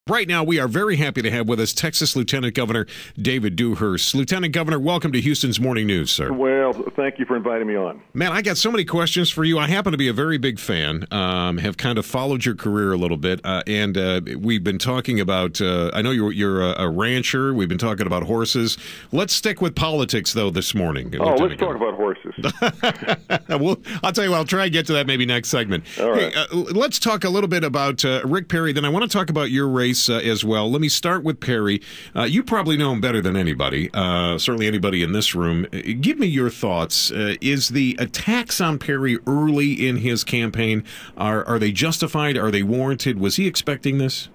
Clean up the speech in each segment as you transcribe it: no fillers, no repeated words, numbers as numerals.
Right now, we are very happy to have with us Texas Lieutenant Governor David Dewhurst. Lieutenant Governor, welcome to Houston's Morning News, sir. Well, thank you for inviting me on. Man, I got so many questions for you. I happen to be a very big fan, have kind of followed your career a little bit, and we've been talking about, I know you're a rancher, we've been talking about horses. Let's stick with politics, though, this morning. Let's talk about horses. Well, I'll tell you what, I'll try and get to that maybe next segment. All right. Hey, let's talk a little bit about Rick Perry, then I want to talk about your race as well. Let me start with Perry. You probably know him better than anybody, certainly anybody in this room. Give me your thoughts. Is the attacks on Perry early in his campaign, are they justified? Are they warranted? Was he expecting this?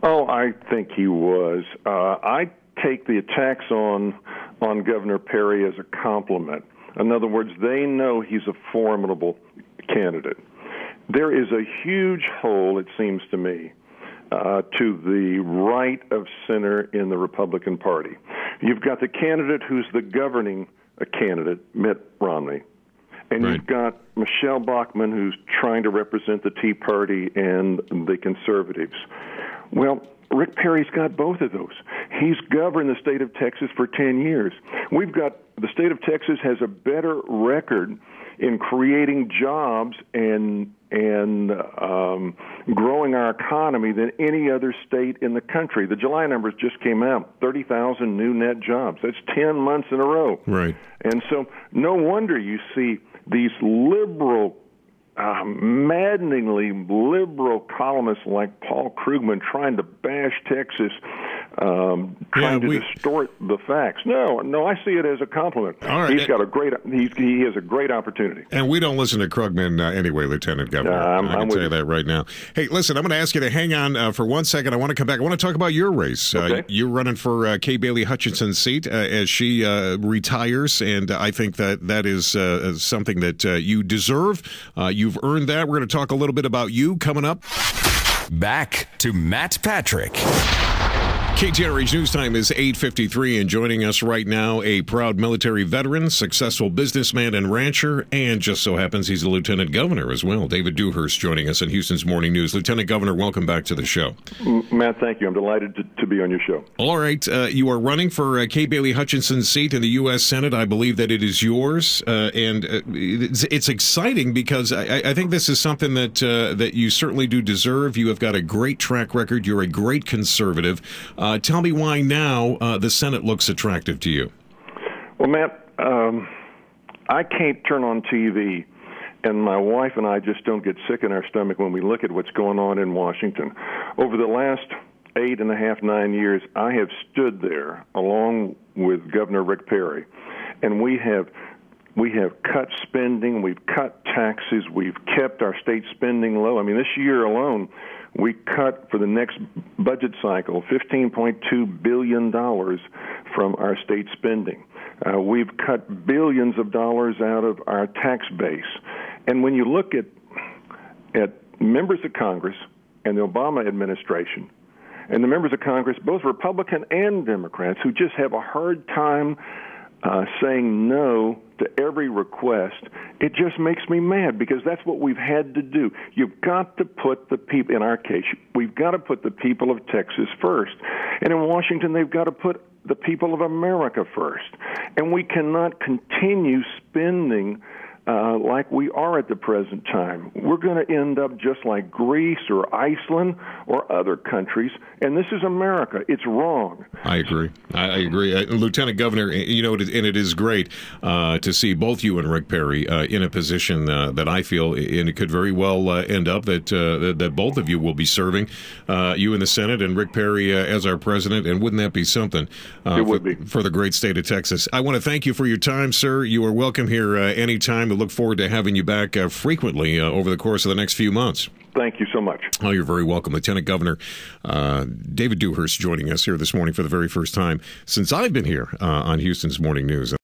Oh, I think he was. I take the attacks on Governor Perry as a compliment. In other words, they know he's a formidable candidate. There is a huge hole, it seems to me, to the right of center in the Republican Party. You've got the candidate who's the governing candidate, Mitt Romney, and right. You've got Michelle Bachmann, who's trying to represent the Tea Party and the conservatives. Well, Rick Perry's got both of those. He's governed the state of Texas for 10 years. The state of Texas has a better record in creating jobs and growing our economy than any other state in the country. The July numbers just came out, 30,000 new net jobs. That's 10 months in a row. Right. And so no wonder you see these liberal, maddeningly liberal columnists like Paul Krugman trying to bash Texas, trying to distort the facts. No, I see it as a compliment. All right. He's got he has a great opportunity. And we don't listen to Krugman anyway, Lieutenant Governor. I can tell you that right now. Hey, listen, I'm going to ask you to hang on for 1 second. I want to come back. I want to talk about your race. Okay. You're running for Kay Bailey Hutchison's seat as she retires, and I think that is something that you deserve. You've earned that. We're going to talk a little bit about you coming up. Back to Matt Patrick. KTRH News Time is 8:53, and joining us right now, a proud military veteran, successful businessman and rancher, and just so happens he's a lieutenant governor as well. David Dewhurst joining us in Houston's Morning News. Lieutenant Governor, welcome back to the show. Matt, thank you. I'm delighted to be on your show. All right. You are running for Kay Bailey Hutchison's seat in the U.S. Senate. I believe that it is yours, and it's exciting because I think this is something that you certainly do deserve. You have got a great track record. You're a great conservative. Tell me why now the Senate looks attractive to you. Well, Matt, I can't turn on TV, and my wife and I just don't get sick in our stomach when we look at what's going on in Washington. Over the last 8.5, 9 years, I have stood there along with Governor Rick Perry, and we have cut spending, we've cut taxes, we've kept our state spending low. I mean, this year alone, we cut for the next budget cycle $15.2 billion from our state spending. We've cut billions of dollars out of our tax base. And when you look at members of Congress and the Obama administration, and the members of Congress, both Republican and Democrats, who just have a hard time saying no to every request, it just makes me mad because that's what we've had to do. You've got to put the people, in our case, we've got to put the people of Texas first. And in Washington, they've got to put the people of America first. And we cannot continue spending like we are at the present time. We're going to end up just like Greece or Iceland or other countries, and this is America. It's wrong. I agree. I agree. Lieutenant Governor, you know, and it is great to see both you and Rick Perry in a position that I feel, and it could very well end up that both of you will be serving, you in the Senate and Rick Perry as our president, and wouldn't that be something it would be. For the great state of Texas? I want to thank you for your time, sir. You are welcome here anytime. We look forward to having you back frequently over the course of the next few months. Thank you so much. Oh, you're very welcome. Lieutenant Governor David Dewhurst joining us here this morning for the very first time since I've been here on Houston's Morning News.